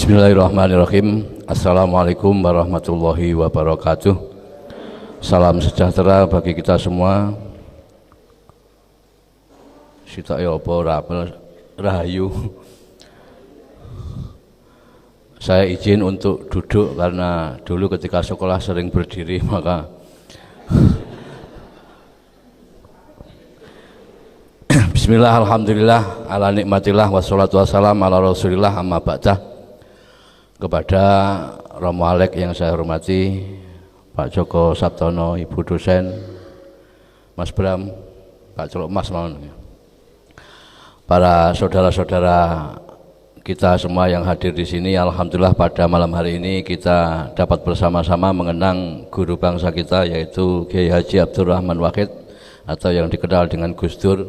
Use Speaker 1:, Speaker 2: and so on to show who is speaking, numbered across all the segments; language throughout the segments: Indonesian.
Speaker 1: Bismillahirrahmanirrahim. Assalamualaikum warahmatullahi wabarakatuh. Salam sejahtera bagi kita semua. Sita ya apa rahayu. Saya izin untuk duduk karena dulu ketika sekolah sering berdiri, maka Bismillah, alhamdulillah, ala nikmatillah, wassalatu wassalam ala rasulillah, amma ba'dah. Kepada Romo Alek yang saya hormati, Pak Joko Sabtono, Ibu dosen, Mas Bram, Pak Celuk Mas, para saudara-saudara kita semua yang hadir di sini, alhamdulillah pada malam hari ini kita dapat bersama-sama mengenang guru bangsa kita, yaitu Kiai Haji Abdurrahman Wahid atau yang dikenal dengan Gus Dur.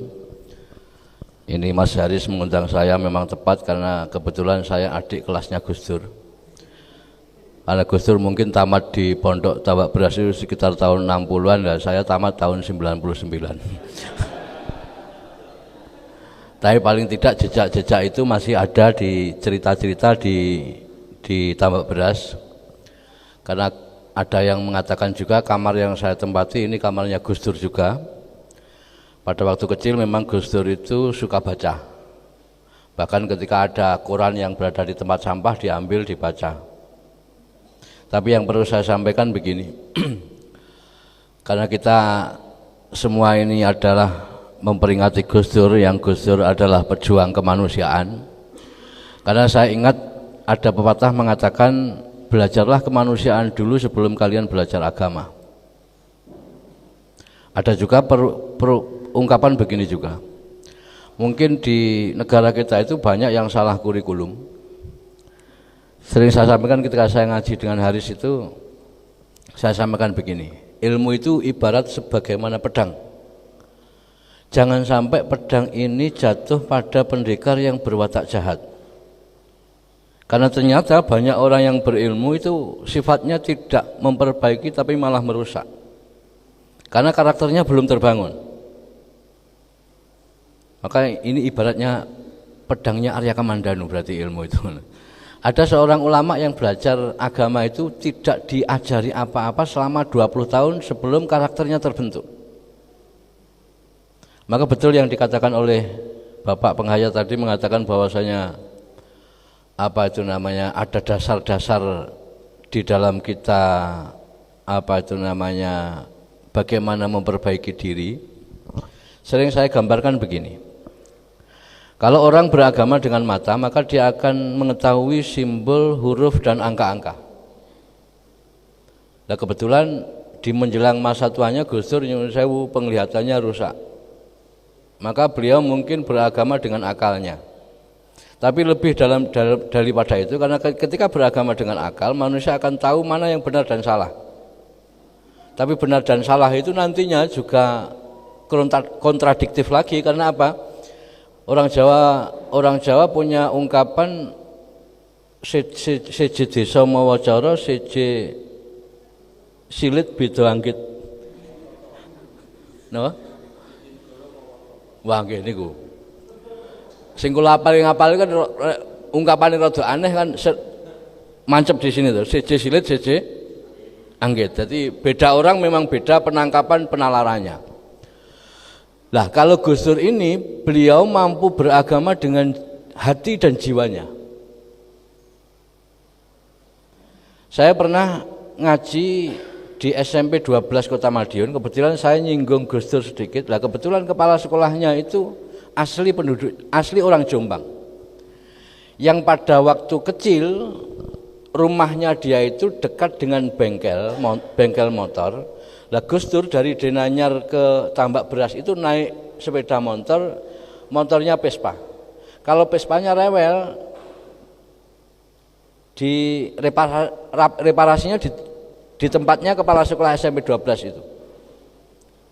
Speaker 1: Ini Mas Haris mengundang saya memang tepat karena kebetulan saya adik kelasnya Gus Dur. Karena Gus Dur mungkin tamat di Pondok Tambak Beras itu sekitar tahun 60-an, dan saya tamat tahun 99. Tapi paling tidak jejak-jejak itu masih ada di cerita-cerita di Tambak Beras. Karena ada yang mengatakan juga kamar yang saya tempati ini kamarnya Gus Dur juga. Pada waktu kecil memang Gus Dur itu suka baca. Bahkan ketika ada koran yang berada di tempat sampah diambil dibaca. Tapi yang perlu saya sampaikan begini, karena kita semua ini adalah memperingati Gus Dur, yang Gus Dur adalah pejuang kemanusiaan. Karena saya ingat ada pepatah mengatakan, belajarlah kemanusiaan dulu sebelum kalian belajar agama. Ada juga ungkapan begini juga, mungkin di negara kita itu banyak yang salah kurikulum. Sering saya sampaikan ketika saya ngaji dengan Haris itu, saya sampaikan begini, ilmu itu ibarat sebagaimana pedang. Jangan sampai pedang ini jatuh pada pendekar yang berwatak jahat. Karena ternyata banyak orang yang berilmu itu sifatnya tidak memperbaiki tapi malah merusak. Karena karakternya belum terbangun. Maka ini ibaratnya pedangnya Arya Kamandanu, berarti ilmu itu. Ada seorang ulama yang belajar agama itu tidak diajari apa-apa selama 20 tahun sebelum karakternya terbentuk. Maka betul yang dikatakan oleh Bapak Penghayat tadi, mengatakan bahwasanya apa itu namanya, ada dasar-dasar di dalam kita, apa itu namanya, bagaimana memperbaiki diri. Sering saya gambarkan begini, kalau orang beragama dengan mata, maka dia akan mengetahui simbol, huruf, dan angka-angka. Nah kebetulan di menjelang masa tuanya Gus Dur nyuwun sewu penglihatannya rusak. Maka beliau mungkin beragama dengan akalnya. Tapi lebih daripada itu, karena ketika beragama dengan akal, manusia akan tahu mana yang benar dan salah. Tapi benar dan salah itu nantinya juga kontradiktif lagi, karena apa? Orang Jawa punya ungkapan seje desa mawa cara, seje silit beda anggit. Napa? Wah nggih niku. Sing kula ngapal kan ungkapane rada aneh kan, mancep di sini tuh, seje silit seje anggit. Jadi beda orang memang beda penangkapan penalarannya. Lah kalau Gus Dur ini, beliau mampu beragama dengan hati dan jiwanya. Saya pernah ngaji di SMP 12 Kota Madiun, kebetulan saya nyinggung Gus Dur sedikit. Lah kebetulan kepala sekolahnya itu asli orang Jombang, yang pada waktu kecil rumahnya dia itu dekat dengan bengkel motor. Lah Gus Dur dari Denanyar ke Tambak Beras itu naik sepeda motornya Vespa. Kalau Vespanya rewel, di reparasinya di tempatnya kepala sekolah SMP 12 itu,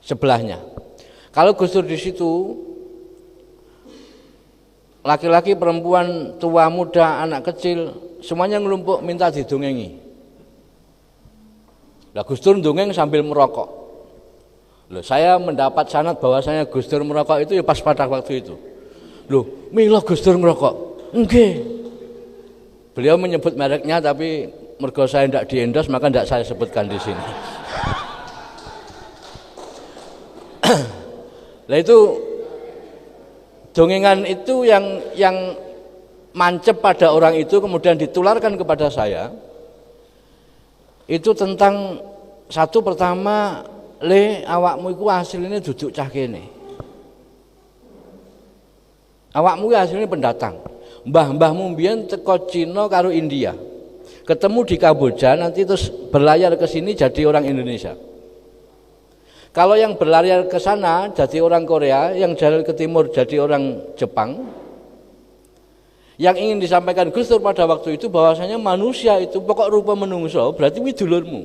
Speaker 1: sebelahnya. Kalau Gus Dur di situ, laki-laki, perempuan, tua, muda, anak kecil, semuanya ngelumpuk minta didongengi. Lah Gus Dur dongeng sambil merokok. Loh, saya mendapat sanad bahwasanya Gus Dur merokok itu ya pas pada waktu itu. Loh, mila Gus Dur merokok? Nggih. Beliau menyebut mereknya, tapi mergo saya tidak diendos maka tidak saya sebutkan di sini. Nah itu dongengan itu yang mancep pada orang itu kemudian ditularkan kepada saya. Itu tentang satu, pertama, awakmu iku asline duduk cah kene. Awakmu asline pendatang. Mbah-mbahmu mbiyen teko Cina karo India. Ketemu di Kamboja, nanti terus berlayar ke sini jadi orang Indonesia. Kalau yang berlayar ke sana jadi orang Korea, yang jalan ke timur jadi orang Jepang. Yang ingin disampaikan Gus Dur pada waktu itu bahwasanya manusia itu pokok rupa menungso berarti widulurmu.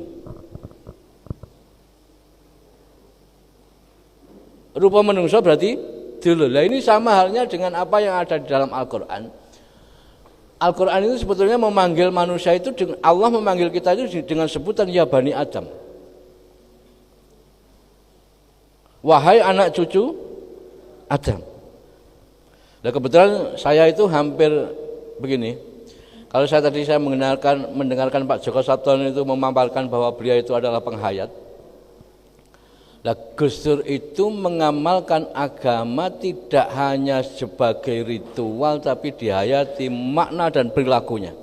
Speaker 1: Rupa menungso berarti dulur. Nah ini sama halnya dengan apa yang ada di dalam Al-Quran. Al-Quran itu sebetulnya memanggil manusia itu, Allah memanggil kita itu dengan sebutan ya Bani Adam. Wahai anak cucu Adam. Nah kebetulan saya itu hampir begini. Kalau saya mendengarkan Pak Joko Sabtono itu memaparkan bahwa beliau itu adalah penghayat. Nah, Gus Dur itu mengamalkan agama tidak hanya sebagai ritual tapi dihayati makna dan perilakunya.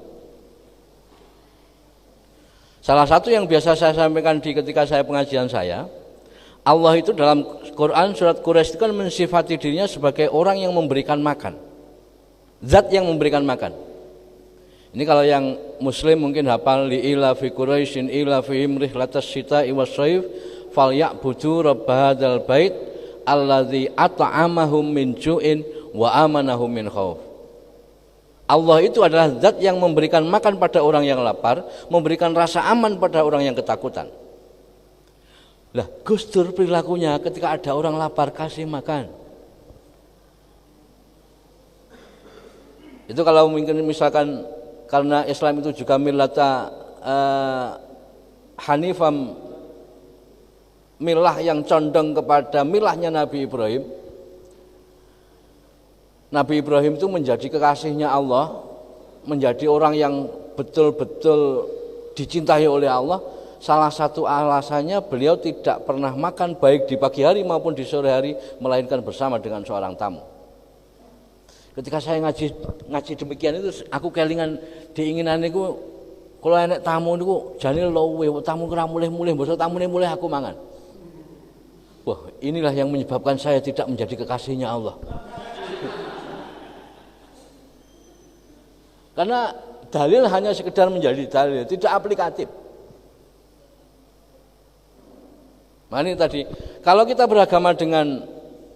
Speaker 1: Salah satu yang biasa saya sampaikan ketika saya pengajian saya, Allah itu dalam Quran surat Quraisy itu kan mensifati dirinya sebagai orang yang memberikan makan. Zat yang memberikan makan. Ini kalau yang muslim mungkin hafal li'ila fi Quraisyin ila fihim rihlatas syita'i was-shaif falyabudu rabb hadzal bait alladzi at'amahum min ju'in wa amanahum min khauf. Allah itu adalah zat yang memberikan makan pada orang yang lapar, memberikan rasa aman pada orang yang ketakutan. Lah, Gus Dur perilakunya ketika ada orang lapar kasih makan. Itu kalau mungkin misalkan karena Islam itu juga millata hanifam, milah yang condong kepada milahnya Nabi Ibrahim. Nabi Ibrahim itu menjadi kekasihnya Allah, menjadi orang yang betul-betul dicintai oleh Allah. Salah satu alasannya beliau tidak pernah makan baik di pagi hari maupun di sore hari, melainkan bersama dengan seorang tamu. Ketika saya ngaji demikian itu aku kelingan diinginan niku kalau enek tamu niku jane luwe, tamu ora mulih-mulih, mbok tamune mulih aku mangan. Wah, inilah yang menyebabkan saya tidak menjadi kekasihnya Allah. Karena dalil hanya sekedar menjadi dalil, tidak aplikatif. Nah ini tadi, kalau kita beragama dengan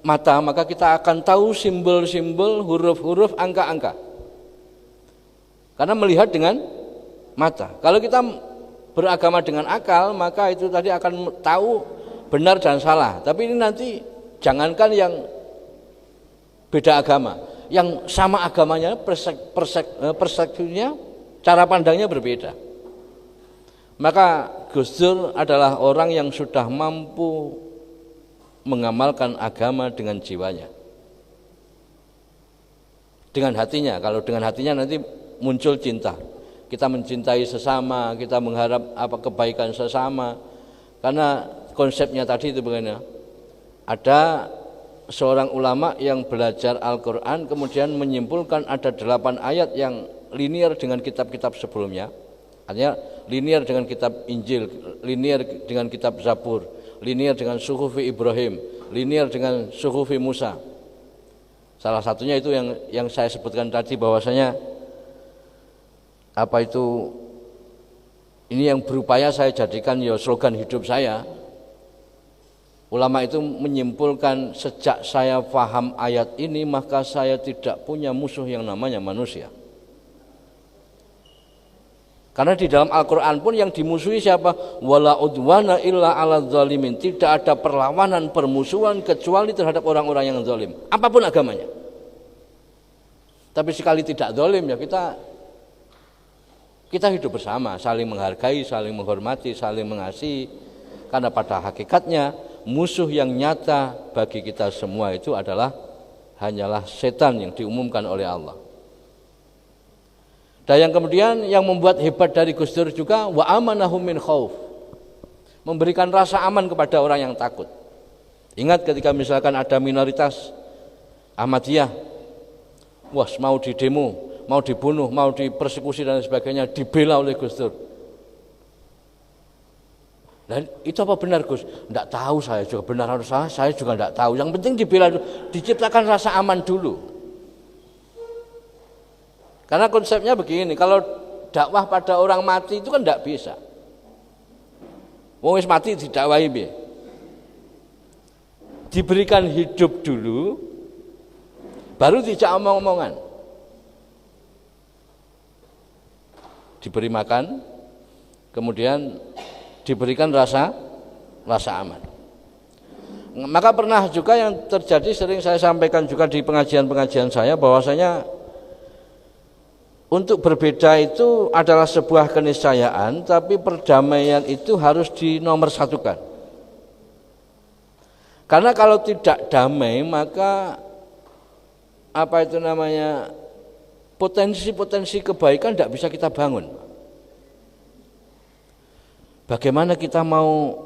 Speaker 1: mata, maka kita akan tahu simbol-simbol, huruf-huruf, angka-angka. Karena melihat dengan mata. Kalau kita beragama dengan akal, maka itu tadi akan tahu benar dan salah. Tapi ini nanti jangankan yang beda agama, yang sama agamanya persepsinya, cara pandangnya berbeda. Maka Gus Dur adalah orang yang sudah mampu mengamalkan agama dengan jiwanya, dengan hatinya. Kalau dengan hatinya nanti muncul cinta. Kita mencintai sesama, kita mengharap kebaikan sesama. Karena konsepnya tadi itu bagaimana? Ada seorang ulama yang belajar Al-Quran kemudian menyimpulkan ada 8 ayat yang linear dengan kitab-kitab sebelumnya. Artinya linear dengan kitab Injil, linear dengan kitab Zabur, linear dengan Suhufi Ibrahim, linear dengan Suhufi Musa. Salah satunya itu yang saya sebutkan tadi bahwasanya apa itu, ini yang berupaya saya jadikan ya slogan hidup saya. Ulama itu menyimpulkan sejak saya paham ayat ini maka saya tidak punya musuh yang namanya manusia. Karena di dalam Al-Quran pun yang dimusuhi siapa? Wala udwana illa ala zalimin. Tidak ada perlawanan, permusuhan kecuali terhadap orang-orang yang zalim, apapun agamanya. Tapi sekali tidak zalim ya kita hidup bersama, saling menghargai, saling menghormati, saling mengasihi. Karena pada hakikatnya musuh yang nyata bagi kita semua itu hanyalah setan yang diumumkan oleh Allah. Dan yang kemudian yang membuat hebat dari Gus Dur juga wa amanahum min khauf. Memberikan rasa aman kepada orang yang takut. Ingat ketika misalkan ada minoritas Ahmadiyah, wah mau didemo, mau dibunuh, mau dipersekusi dan sebagainya, dibela oleh Gus Dur. Dan itu apa benar Gus? Tidak tahu, saya juga benar atau salah, saya juga tidak tahu. Yang penting dibela, diciptakan rasa aman dulu. Karena konsepnya begini, kalau dakwah pada orang mati itu kan tidak bisa. Wong wis mati didakwahi piye? Diberikan hidup dulu, baru dijak omong-omongan. Diberi makan, kemudian diberikan rasa aman. Maka pernah juga yang terjadi, sering saya sampaikan juga di pengajian-pengajian saya, bahwasanya untuk berbeda itu adalah sebuah keniscayaan, tapi perdamaian itu harus dinomorsatukan. Karena kalau tidak damai, maka potensi-potensi kebaikan tidak bisa kita bangun. Bagaimana kita mau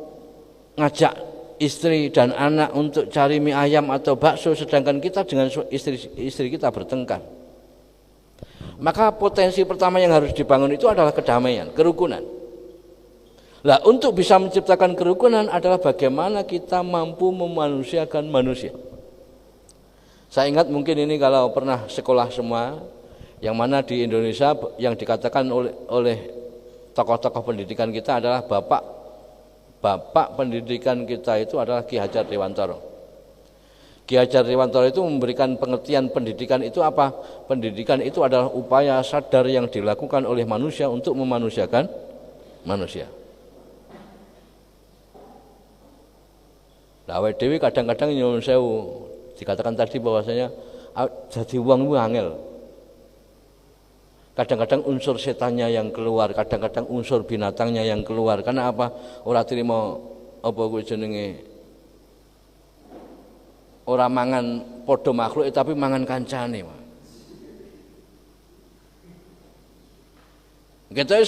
Speaker 1: ngajak istri dan anak untuk cari mie ayam atau bakso, sedangkan kita dengan istri kita bertengkar. Maka potensi pertama yang harus dibangun itu adalah kedamaian, kerukunan. Lah, untuk bisa menciptakan kerukunan adalah bagaimana kita mampu memanusiakan manusia. Saya ingat mungkin ini kalau pernah sekolah semua, yang mana di Indonesia yang dikatakan oleh tokoh-tokoh pendidikan kita adalah bapak pendidikan kita itu adalah Ki Hajar Dewantara. Ki Hajar Dewantara itu memberikan pengertian pendidikan itu apa? Pendidikan itu adalah upaya sadar yang dilakukan oleh manusia untuk memanusiakan manusia. Lah awake dhewe kadang-kadang nyuwun sewu, dikatakan tadi bahwasanya jadi wong ku angel. Kadang-kadang unsur setannya yang keluar, kadang-kadang unsur binatangnya yang keluar. Karena apa? Ora trimo apa kuwi jenenge, ora mangan podo makhluk tapi mangan kancane. Kita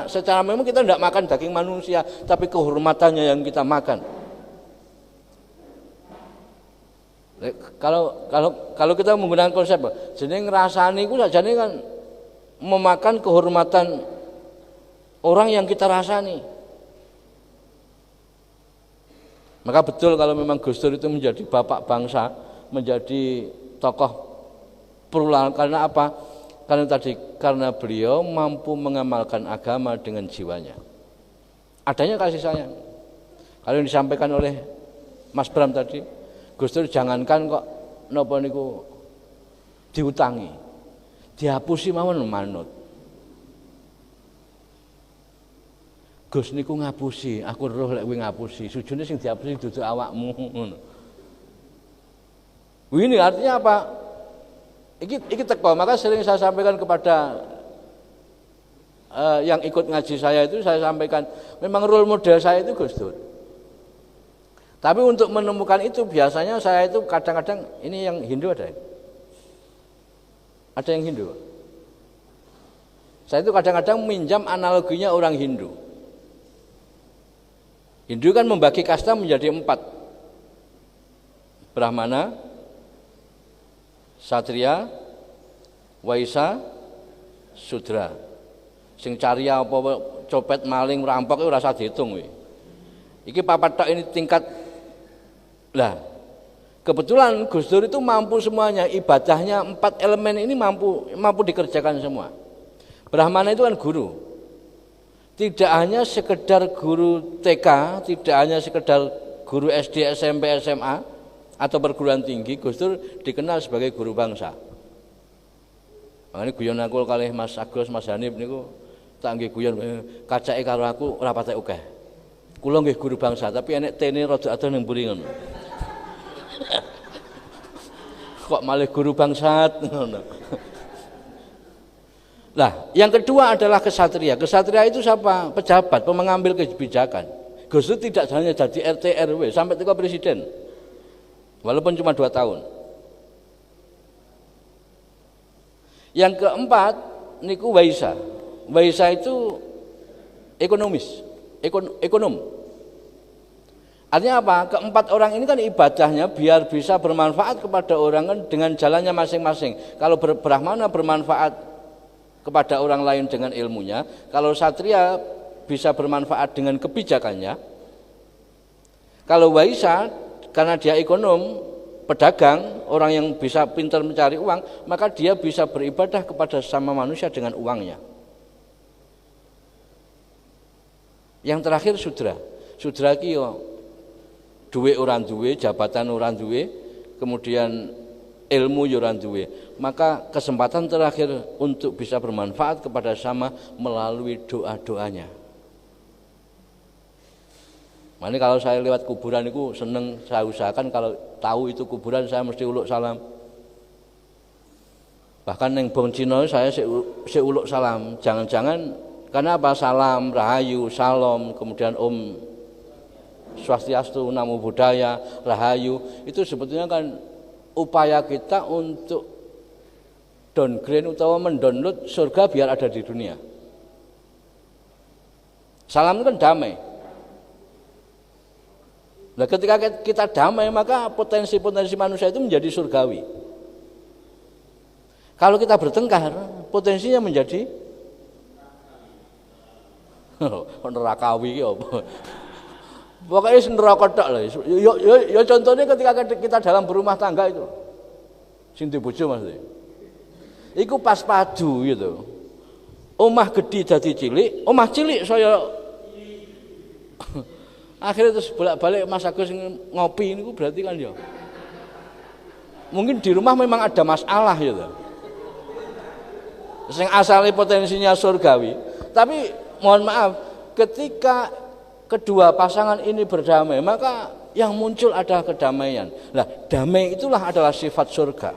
Speaker 1: secara memang kita tidak makan daging manusia, tapi kehormatannya yang kita makan. Kalau kita menggunakan konsep jeneng rasani ku sajane kan memakan kehormatan orang yang kita rasani. Maka betul kalau memang Gus Dur itu menjadi bapak bangsa, menjadi tokoh plural. Karena apa? Karena beliau mampu mengamalkan agama dengan jiwanya. Adanya kasih sayang. Kalau yang disampaikan oleh Mas Bram tadi, Gus Dur jangankan kok napa niku diutangi, dihapusi mawon manut. Gus niku ngapusi, aku roh lek kuwi ngapusi. Sujune sing dihapusi dudu awakmu ngono. Ini artinya apa? Iki teko, maka sering saya sampaikan kepada yang ikut ngaji saya itu, saya sampaikan memang role model saya itu Gus Dur. Tapi untuk menemukan itu biasanya saya itu kadang-kadang ini yang Hindu ada. Ada yang Hindu. Saya itu kadang-kadang minjam analoginya orang Hindu. Hindu kan membagi kasta menjadi 4. Brahmana, Satria, Waisa, Sudra. Sing cariya apa copet maling rampok itu ora usah diitung kuwi. Iki papat tok ini tingkat. Lah, kebetulan Gus Dur itu mampu semuanya, ibadahnya 4 elemen ini mampu dikerjakan semua. Brahmana itu kan guru. Tidak hanya sekedar guru TK, tidak hanya sekedar guru SD, SMP, SMA atau perguruan tinggi, Gus Dur dikenal sebagai guru bangsa. Makanya guyon aku kalih Mas Agus, Mas Hanif niku tak nggih guyon kacake karo aku ora patek akeh. Kula nggih guru bangsa, tapi enek tene rada adoh ning mburi ngono. Kok malah guru bangsat ngono. Nah, yang kedua adalah kesatria. Kesatria itu siapa? Pejabat, pengambil kebijakan. Gus Dur tidak hanya jadi RT RW sampai ke presiden. Walaupun cuma 2 tahun. Yang keempat, niku waisa. Waisa itu ekonomis, ekonom. Artinya apa? Keempat orang ini kan ibadahnya biar bisa bermanfaat kepada orang kan dengan jalannya masing-masing. Kalau Brahmana bermanfaat kepada orang lain dengan ilmunya, kalau Satria bisa bermanfaat dengan kebijakannya. Kalau Waisa karena dia ekonom, pedagang, orang yang bisa pintar mencari uang, maka dia bisa beribadah kepada sesama manusia dengan uangnya. Yang terakhir Sudra. Sudra ki yo duwe orang duwe, jabatan orang duwe, kemudian ilmu yo orang duwe. Maka kesempatan terakhir untuk bisa bermanfaat kepada sesama melalui doa-doanya. Makanya kalau saya lewat kuburan itu seneng, saya usahakan kalau tahu itu kuburan saya mesti uluk salam. Bahkan yang bong Cina saya uluk salam. Jangan-jangan karena apa? Salam, rahayu, salam, kemudian Om Swastiastu, Namo Buddhaya, rahayu. Itu sebetulnya kan upaya kita untuk downgrade atau mendownload surga biar ada di dunia. Salam itu kan damai. Nah, ketika kita damai maka potensi-potensi manusia itu menjadi surgawi. Kalau kita bertengkar, potensinya menjadi nerakawi iki apa. Pokoknya neraka tok lho. Ya contohnya ketika kita dalam berumah tangga itu. Sing bojo maksudnya. Iku pas padu gitu. Omah gede dadi cilik, omah cilik saya akhirnya terus bolak-balik Mas Agus ngopi ini berarti kan ya mungkin di rumah memang ada masalah gitu. Sing asalnya potensinya surgawi, tapi mohon maaf ketika kedua pasangan ini berdamai maka yang muncul adalah kedamaian. Nah, damai itulah adalah sifat surga.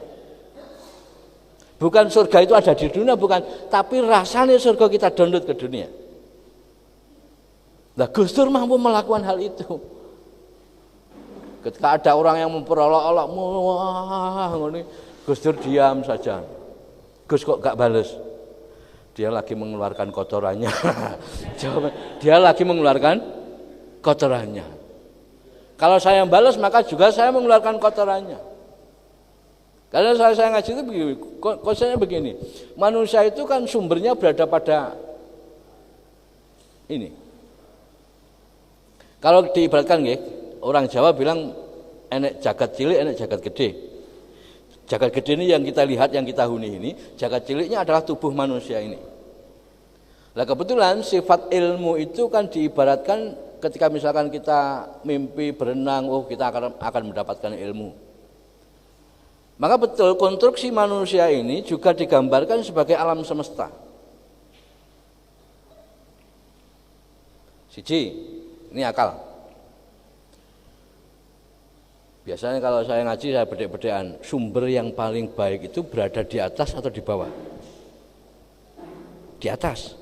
Speaker 1: Bukan surga itu ada di dunia, bukan, tapi rasanya surga kita download ke dunia. Nah, Gus Dur mampu melakukan hal itu. Ketika ada orang yang memperolok-olok, wah, Gus Dur diam saja. Gus kok gak bales? Dia lagi mengeluarkan kotorannya. Dia lagi mengeluarkan kotorannya. Kalau saya balas maka juga saya mengeluarkan kotorannya. Karena saya ngaji itu begini, konsepnya begini. Manusia itu kan sumbernya berada pada ini. Kalau diibaratkan nggih, orang Jawa bilang enek jagat cilik, enek jagat gede. Jagat gede ini yang kita lihat, yang kita huni ini, jagat ciliknya adalah tubuh manusia ini. Nah, kebetulan sifat ilmu itu kan diibaratkan ketika misalkan kita mimpi berenang, oh kita akan mendapatkan ilmu. Maka betul konstruksi manusia ini juga digambarkan sebagai alam semesta. Siji, ini akal. Biasanya kalau saya ngaji saya bedek-bedekan, sumber yang paling baik itu berada di atas atau di bawah? Di atas.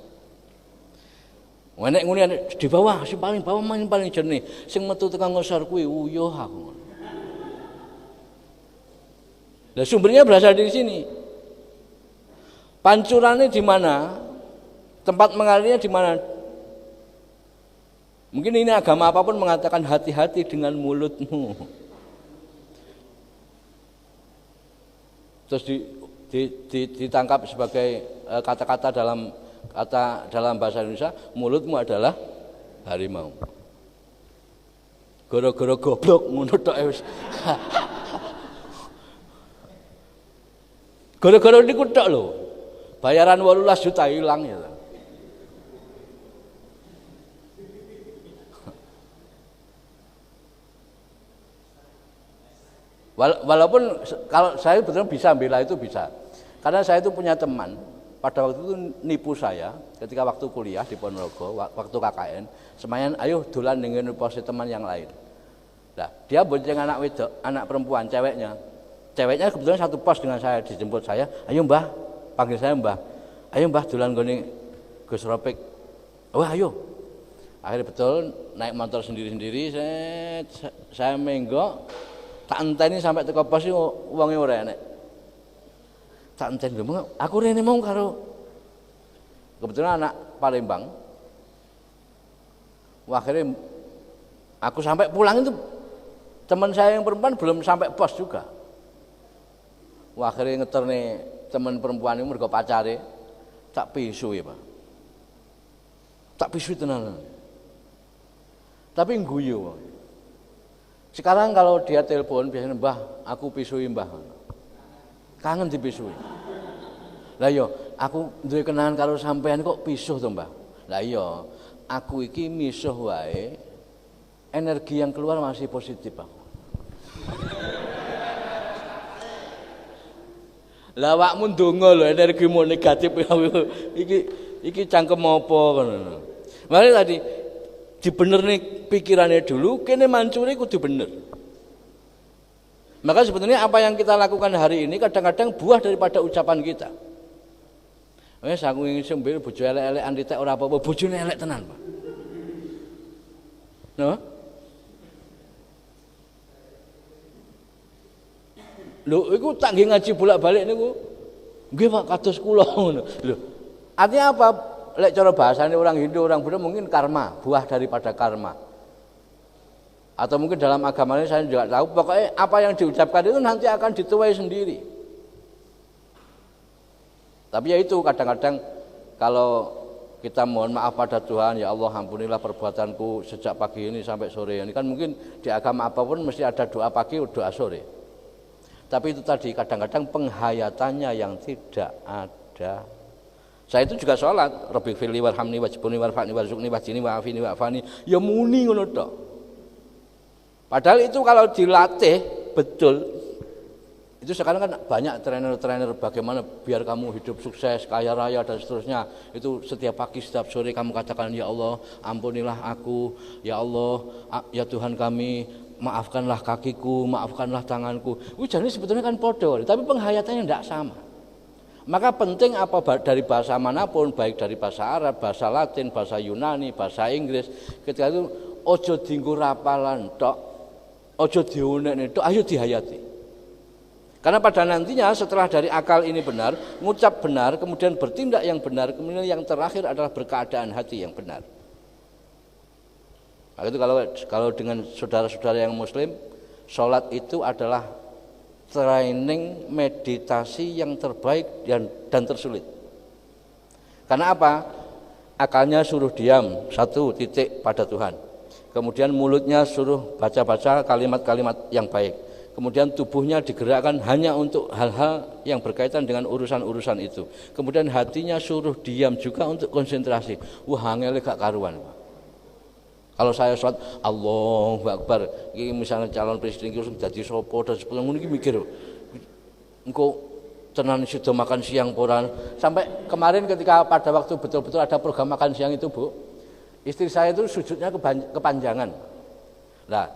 Speaker 1: Nek ngene di bawah, si paling bawah paling jernih. Sing metu tekan ngisor kuwi uyuh aku. Lah sumbernya berasal dari sini. Pancurannya di mana? Tempat mengalirnya di mana? Mungkin ini agama apapun mengatakan hati-hati dengan mulutmu. Terus ditangkap sebagai kata-kata dalam bahasa Indonesia, mulutmu adalah harimau. Goro-goro goblok ngono tok wis. Goro-goro niku tok lho. Bayaran 18 juta hilang ya. Walaupun kalau saya betul bisa bela itu bisa. Karena saya itu punya teman pada waktu itu nipu saya ketika waktu kuliah di Ponorogo, waktu KKN, semayan ayo dolan dengan posisi teman yang lain. Nah, dia bonceng anak wedok, anak perempuan, ceweknya. Ceweknya kebetulan satu pos dengan saya, dijemput saya, ayo Mbah, panggil saya Mbah. Ayo Mbah dolan gone Gus Ropik. Oh, ayo. Akhirnya betul naik motor sendiri-sendiri, saya menggok. Tak enteni sampai teko pos wonge ora enek. Tak enteni aku rene mau karo Kebetulan anak Palembang. Akhirnya aku sampai pulang itu teman saya yang perempuan belum sampai pos juga. Akhirnya ngeterne teman perempuan ini mergo pacare tak pisu ya Pak. Tak pisu tenan. Tapi guyu. Sekarang kalau dia telepon biasanya Mbah, aku pisui Mbah. Kangen dipisui. Lah iya, aku duwe kenalan karo sampean kok pisuh to Mbah. Lah iya, aku iki misuh wae energi yang keluar masih positif Pak. Lah awakmu ndonga lho energimu negatif iki cangkem apa ngono. Mari tadi dibenerne pikirannya dulu, kene mancure kudu bener. Maka sebetulnya apa yang kita lakukan hari ini kadang-kadang buah daripada ucapan kita. Wes aku ingin sembel bojo elek-elek anditek ora apa-apa, bojone elek tenan, Pak. No? Lho iku tak nggih ngaji bolak-balik niku. Nggih Pak kados kula ngono. Lho. Artinya apa? Lek cara bahasane orang Hindu, orang Buddha mungkin karma, buah daripada karma. Atau mungkin dalam agamanya saya juga tahu, pokoknya apa yang diucapkan itu nanti akan dituai sendiri. Tapi ya itu kadang-kadang kalau kita mohon maaf pada Tuhan, ya Allah ampunilah perbuatanku sejak pagi ini sampai sore. Ini kan mungkin di agama apapun mesti ada doa pagi, doa sore. Tapi itu tadi kadang-kadang penghayatannya yang tidak ada. Saya itu juga sholat, Rabbi firli warhamni wajibuni warfa'ni warzuqni wajini wa'afini wa'afani, ya muni ngono tok. Padahal itu kalau dilatih betul, itu sekarang kan banyak trainer-trainer bagaimana biar kamu hidup sukses, kaya raya dan seterusnya. Itu setiap pagi, setiap sore kamu katakan, ya Allah ampunilah aku, ya Allah, ya Tuhan kami, maafkanlah kakiku, maafkanlah tanganku. Jadi sebetulnya kan podo, tapi penghayatannya tidak sama. Maka penting apa dari bahasa manapun, baik dari bahasa Arab, bahasa Latin, bahasa Yunani, bahasa Inggris, ketika itu ojo dienggo rapalan tok, ojo diunekne tok, ayo dihayati. Karena pada nantinya setelah dari akal ini benar, ngucap benar, kemudian bertindak yang benar, kemudian yang terakhir adalah berkeadaan hati yang benar. Nah, itu kalau dengan saudara-saudara yang muslim, sholat itu adalah training meditasi yang terbaik dan tersulit. Karena apa? Akalnya suruh diam, satu titik pada Tuhan. Kemudian mulutnya suruh baca-baca kalimat-kalimat yang baik. Kemudian tubuhnya digerakkan hanya untuk hal-hal yang berkaitan dengan urusan-urusan itu. Kemudian hatinya suruh diam juga untuk konsentrasi. Wah, angel gak karuan. Kalau saya sholat Allahu Akbar, ini misalnya calon presiden itu jadi sopo dan sebagainya, ini mikir, engkau tenan sudah makan siang poran. Sampai kemarin ketika pada waktu betul-betul ada program makan siang itu Bu, istri saya itu sujudnya kepanjangan. Nah,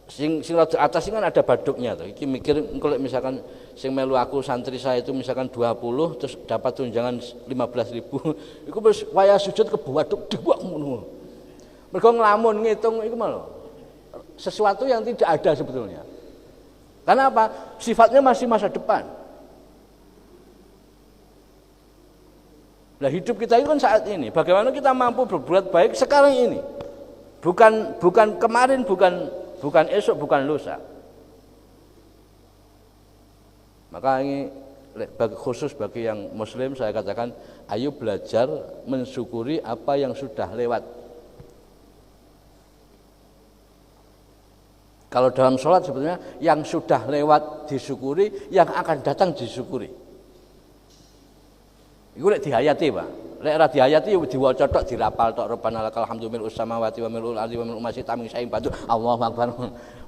Speaker 1: sing atas ini kan ada baduknya tuh. Iki mikir kalau misalkan sing melu aku santri saya itu misalkan 20 terus dapat tunjangan 15.000, itu terus waya sujud ke baduk dewak ngono. Mereka ngelamun ngitung itu malah sesuatu yang tidak ada sebetulnya. Karena apa? Sifatnya masih masa depan. Nah, hidup kita itu kan saat ini. Bagaimana kita mampu berbuat baik sekarang ini? Bukan kemarin, bukan esok, bukan lusa. Maka ini khusus bagi yang muslim saya katakan, ayo belajar mensyukuri apa yang sudah lewat. Kalau dalam sholat sebetulnya yang sudah lewat disyukuri, yang akan datang disyukuri. Iku lek dihayati, Pak. Lek ora dihayati ya diwaca tok, dirapal tok, Rabbana lakal hamdu mil'us samawati wa mil'ul ardi wa mil'u ma syi'ta min syai'in ba'du. Allahu akbar.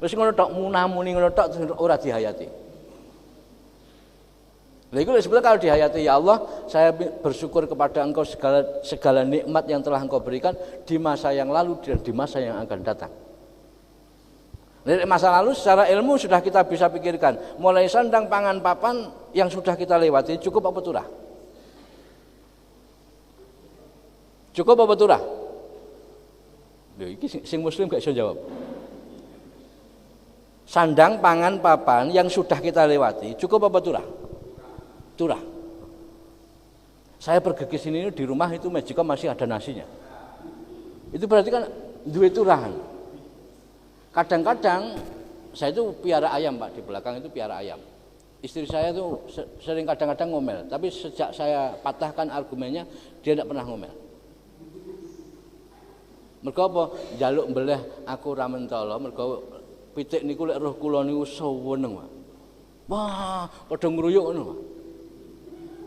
Speaker 1: Wis ngono tok, munah-muni ngono tok ora dihayati. Lha iku sebetulnya kalau dihayati, ya Allah, saya bersyukur kepada Engkau segala nikmat yang telah Engkau berikan di masa yang lalu dan di masa yang akan datang. Dari masa lalu secara ilmu sudah kita bisa pikirkan, mulai sandang pangan papan yang sudah kita lewati cukup apa turah? Cukup apa turah? Lho iki sing muslim gak iso jawab. Sandang pangan papan yang sudah kita lewati cukup apa turah? Turah. Saya pergi ke sini di rumah itu Magicom masih ada nasinya. Itu berarti kan duit turahan. Kadang-kadang saya itu piara ayam Pak, di belakang itu piara ayam. Istri saya tuh sering kadang-kadang ngomel, tapi sejak saya patahkan argumennya dia tidak pernah ngomel. Mergo apa? Njaluk mbeleh aku ra mentala, mergo pitik niku lek roh kula niku seweneng, Pak. Wah, padha ngruyuk ngono, Pak.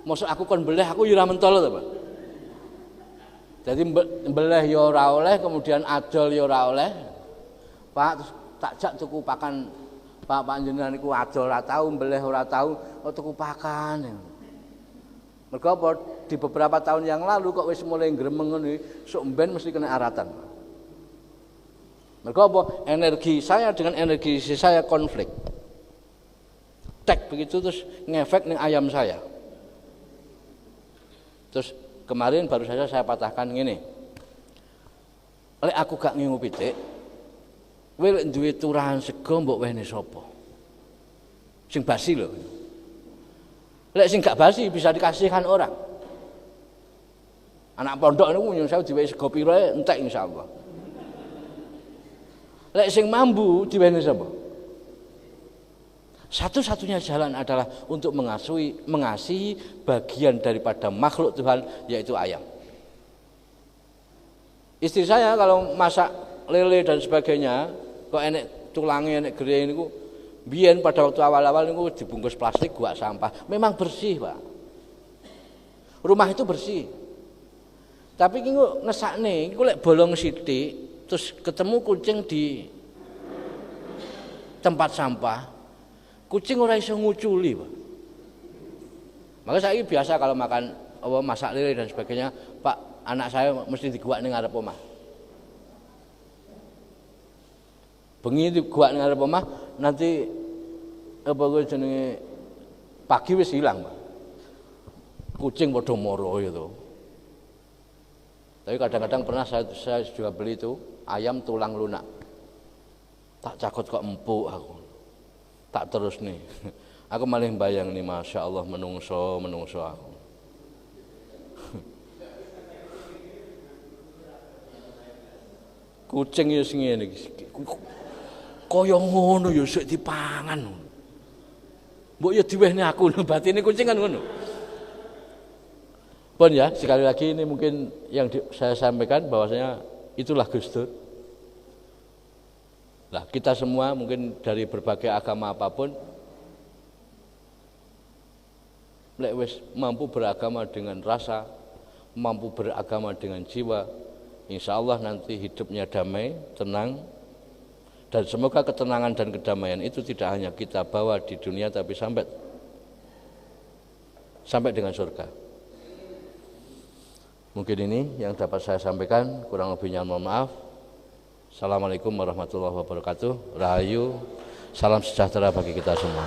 Speaker 1: Mosok aku kon mbeleh aku ya ora mentala to, Pak. Jadi mbeleh ya ora oleh, kemudian adol ya ora oleh. Pak, terus tak jak tuku pakan Pak panjenengan niku adol ora tau, mbeleh ora tau, kok tuku pakan. Mergo apa? Di beberapa tahun yang lalu kok wis mulai gremeng ngene, sok mben mesti kena aratan. Mergo apa? Energi saya dengan energi istri saya konflik. Tek begitu terus ngefek ning ayam saya. Terus kemarin baru saja saya patahkan ngene. Lek aku gak ngingu pitik, kowe lek duwe turahan sego mbok wehne sapa? Sing basi lho. Lek sing gak basi bisa dikasihkan orang. Anak pondok niku nyun sewu diwehi sego pira entek insyaallah. Lek sing mambu diwehne sapa? Satu-satunya jalan adalah untuk mengasihi bagian daripada makhluk Tuhan, yaitu ayam. Istri saya kalau masak lele dan sebagainya, kok enek tulangnya, enek geriye niku, biyen pada waktu awal-awal niku dibungkus plastik gua sampah. Memang bersih, Pak. Rumah itu bersih. Tapi niku ngesakne, niku lek bolong sithik, terus ketemu kucing di tempat sampah. Kucing ora iso nguculi, Pak. Maka saya biasa kalau makan masak lele dan sebagainya, Pak, anak saya mesti diguak ning ngarep omah. Bengi diguak ning ngarep omah, nanti apa kuwi jenenge pagi wis hilang, Pak. Kucing padha moro itu. Tapi kadang-kadang pernah saya juga beli itu ayam tulang lunak. Tak cakot kok empuk aku. Tak terus nih, aku malah bayang nih, masya Allah menungso aku. Kucing ya sing ngene iki. Kaya ngono ya sik dipangan. Mbok ya diwehne aku, batine kucing kan ngono. Pun ya, sekali lagi ini mungkin yang saya sampaikan bahwasanya itulah Gus Dur. Nah, kita semua mungkin dari berbagai agama apapun, lek wis mampu beragama dengan rasa, mampu beragama dengan jiwa, insya Allah nanti hidupnya damai, tenang, dan semoga ketenangan dan kedamaian itu tidak hanya kita bawa di dunia, tapi sampai dengan surga. Mungkin ini yang dapat saya sampaikan, kurang lebihnya mohon maaf. Assalamualaikum warahmatullahi wabarakatuh. Rahayu, salam sejahtera bagi kita semua.